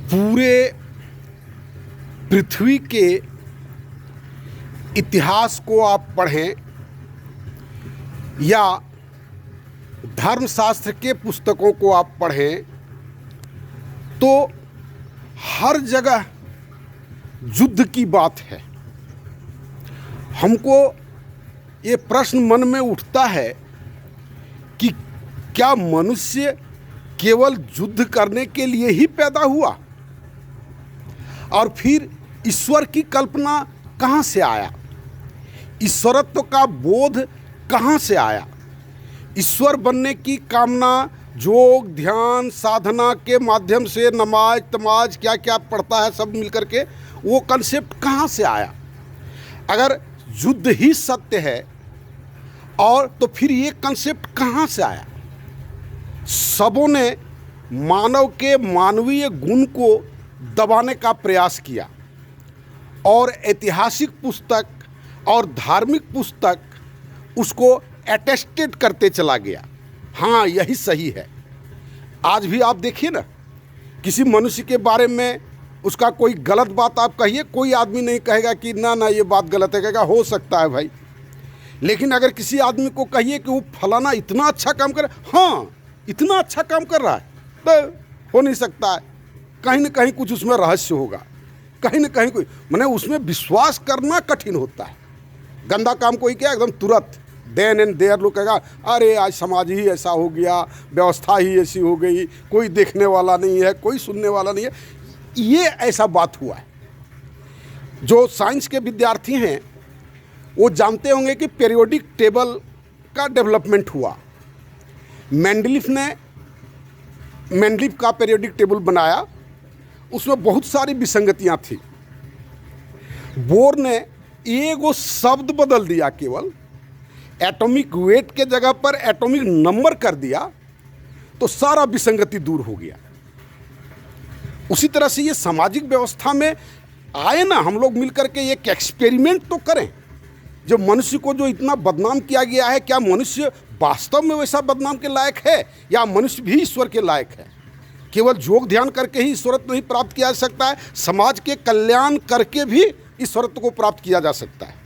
पूरे पृथ्वी के इतिहास को आप पढ़ें या धर्मशास्त्र के पुस्तकों को आप पढ़ें तो हर जगह युद्ध की बात है। हमको ये प्रश्न मन में उठता है कि क्या मनुष्य केवल युद्ध करने के लिए ही पैदा हुआ और फिर ईश्वर की कल्पना कहाँ से आया, ईश्वरत्व का बोध कहाँ से आया, ईश्वर बनने की कामना योग ध्यान साधना के माध्यम से नमाज तमाज क्या क्या पढ़ता है सब मिलकर के वो कंसेप्ट कहाँ से आया। अगर युद्ध ही सत्य है और तो फिर ये कंसेप्ट कहाँ से आया। सबों ने मानव के मानवीय गुण को दबाने का प्रयास किया और ऐतिहासिक पुस्तक और धार्मिक पुस्तक उसको अटेस्टेड करते चला गया। हाँ यही सही है। आज भी आप देखिए ना, किसी मनुष्य के बारे में उसका कोई गलत बात आप कहिए, कोई आदमी नहीं कहेगा कि ना ना ये बात गलत है, कहेगा हो सकता है भाई। लेकिन अगर किसी आदमी को कहिए कि वो फलाना इतना अच्छा काम कर, हाँ इतना अच्छा काम कर रहा है तो हो नहीं सकता है, कहीं ना कहीं कुछ उसमें रहस्य होगा, कहीं ना कहीं कोई माने उसमें विश्वास करना कठिन होता है। गंदा काम कोई क्या एकदम तुरंत देन एंड देयर लोग कहेगा अरे आज समाज ही ऐसा हो गया, व्यवस्था ही ऐसी हो गई, कोई देखने वाला नहीं है, कोई सुनने वाला नहीं है। ये ऐसा बात हुआ है। जो साइंस के विद्यार्थी हैं वो जानते होंगे कि पीरियोडिक टेबल का डेवलपमेंट हुआ। मेंडलीफ का पीरियोडिक टेबल बनाया, उसमें बहुत सारी विसंगतियां थी। बोर ने एगो शब्द बदल दिया, केवल एटॉमिक वेट के जगह पर एटॉमिक नंबर कर दिया तो सारा विसंगति दूर हो गया। उसी तरह से ये सामाजिक व्यवस्था में आए ना, हम लोग मिलकर के एक एक्सपेरिमेंट तो करें। जो मनुष्य को जो इतना बदनाम किया गया है, क्या मनुष्य वास्तव में वैसा बदनाम के लायक है या मनुष्य भी ईश्वर के लायक है। केवल योग ध्यान करके ही ईश्वरत्व नहीं प्राप्त किया जा सकता है, समाज के कल्याण करके भी ईश्वरत्व को प्राप्त किया जा सकता है।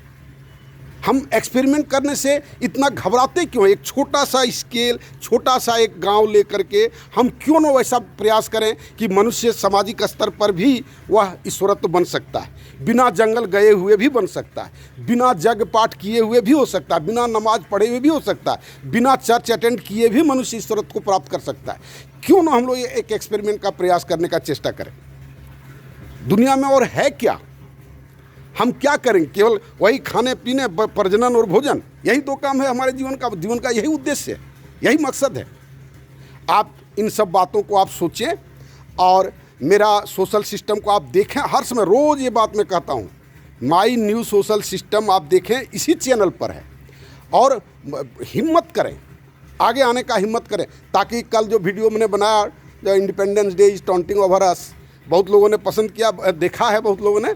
हम एक्सपेरिमेंट करने से इतना घबराते क्यों। एक छोटा सा स्केल, छोटा सा एक गांव लेकर के हम क्यों न वैसा प्रयास करें कि मनुष्य सामाजिक स्तर पर भी वह ईश्वरत्व बन सकता है। बिना जंगल गए हुए भी बन सकता है, बिना जग पाठ किए हुए भी हो सकता है, बिना नमाज पढ़े हुए भी हो सकता है, बिना चर्च अटेंड किए भी मनुष्य ईश्वरत्व को प्राप्त कर सकता है। क्यों ना हम लोग ये एक एक्सपेरिमेंट का प्रयास करने का चेष्टा करें। दुनिया में और है क्या, हम क्या करेंगे। केवल वही खाने पीने प्रजनन और भोजन, यही दो काम है हमारे जीवन का यही उद्देश्य है, यही मकसद है। आप इन सब बातों को आप सोचें और मेरा सोशल सिस्टम को आप देखें। हर समय रोज़ ये बात मैं कहता हूँ, माई न्यू सोशल सिस्टम आप देखें, इसी चैनल पर है। और हिम्मत करें, आगे आने का हिम्मत करें, ताकि कल जो वीडियो मैंने बनाया, the independence day is taunting over us, बहुत लोगों ने पसंद किया, देखा है, बहुत लोगों ने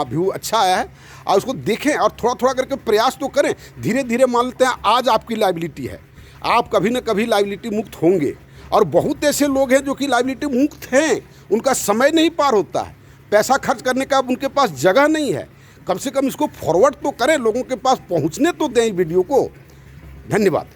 व्यू अच्छा आया है। और उसको देखें और थोड़ा थोड़ा करके प्रयास तो करें। धीरे धीरे मान लेते हैं आज आपकी लाइबिलिटी है, आप कभी न कभी लाइबिलिटी मुक्त होंगे। और बहुत ऐसे लोग हैं जो कि लाइबिलिटी मुक्त हैं, उनका समय नहीं पार होता है, पैसा खर्च करने का उनके पास जगह नहीं है। कम से कम इसको फॉरवर्ड तो करें, लोगों के पास पहुंचने तो दें वीडियो को। धन्यवाद।